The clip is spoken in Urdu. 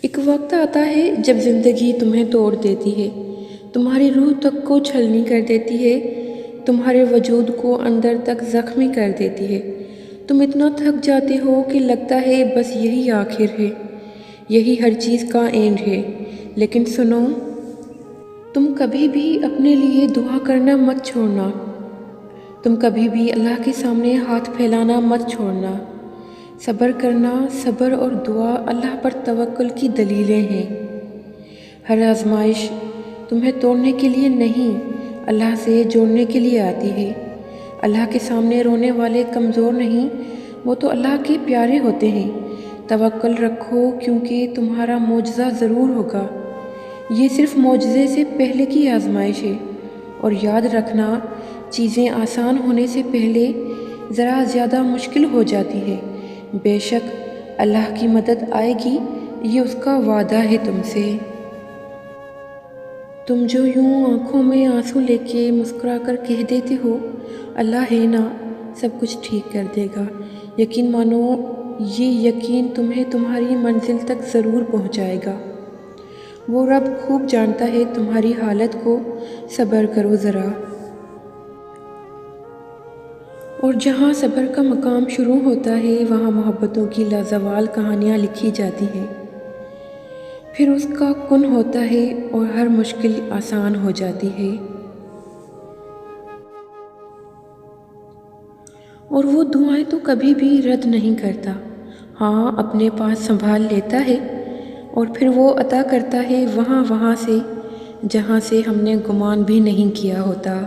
ایک وقت آتا ہے جب زندگی تمہیں توڑ دیتی ہے، تمہاری روح تک کو چھلنی کر دیتی ہے، تمہارے وجود کو اندر تک زخمی کر دیتی ہے۔ تم اتنا تھک جاتے ہو کہ لگتا ہے بس یہی آخر ہے، یہی ہر چیز کا اینڈ ہے۔ لیکن سنو، تم کبھی بھی اپنے لیے دعا کرنا مت چھوڑنا، تم کبھی بھی اللہ کے سامنے ہاتھ پھیلانا مت چھوڑنا۔ صبر کرنا، صبر اور دعا اللہ پر توکل کی دلیلیں ہیں۔ ہر آزمائش تمہیں توڑنے کے لیے نہیں، اللہ سے جوڑنے کے لیے آتی ہے۔ اللہ کے سامنے رونے والے کمزور نہیں، وہ تو اللہ کے پیارے ہوتے ہیں۔ توکل رکھو کیونکہ تمہارا معجزہ ضرور ہوگا۔ یہ صرف معجزے سے پہلے کی آزمائش ہے، اور یاد رکھنا، چیزیں آسان ہونے سے پہلے ذرا زیادہ مشکل ہو جاتی ہے۔ بے شک اللہ کی مدد آئے گی، یہ اس کا وعدہ ہے تم سے۔ تم جو یوں آنکھوں میں آنسو لے کے مسکرا کر کہہ دیتے ہو اللہ ہے نا، سب کچھ ٹھیک کر دے گا، یقین مانو، یہ یقین تمہیں تمہاری منزل تک ضرور پہنچائے گا۔ وہ رب خوب جانتا ہے تمہاری حالت کو، صبر کرو ذرا۔ اور جہاں صبر کا مقام شروع ہوتا ہے وہاں محبتوں کی لازوال کہانیاں لکھی جاتی ہیں۔ پھر اس کا کن ہوتا ہے اور ہر مشکل آسان ہو جاتی ہے۔ اور وہ دعائیں تو کبھی بھی رد نہیں کرتا، ہاں اپنے پاس سنبھال لیتا ہے، اور پھر وہ عطا کرتا ہے وہاں سے جہاں سے ہم نے گمان بھی نہیں کیا ہوتا۔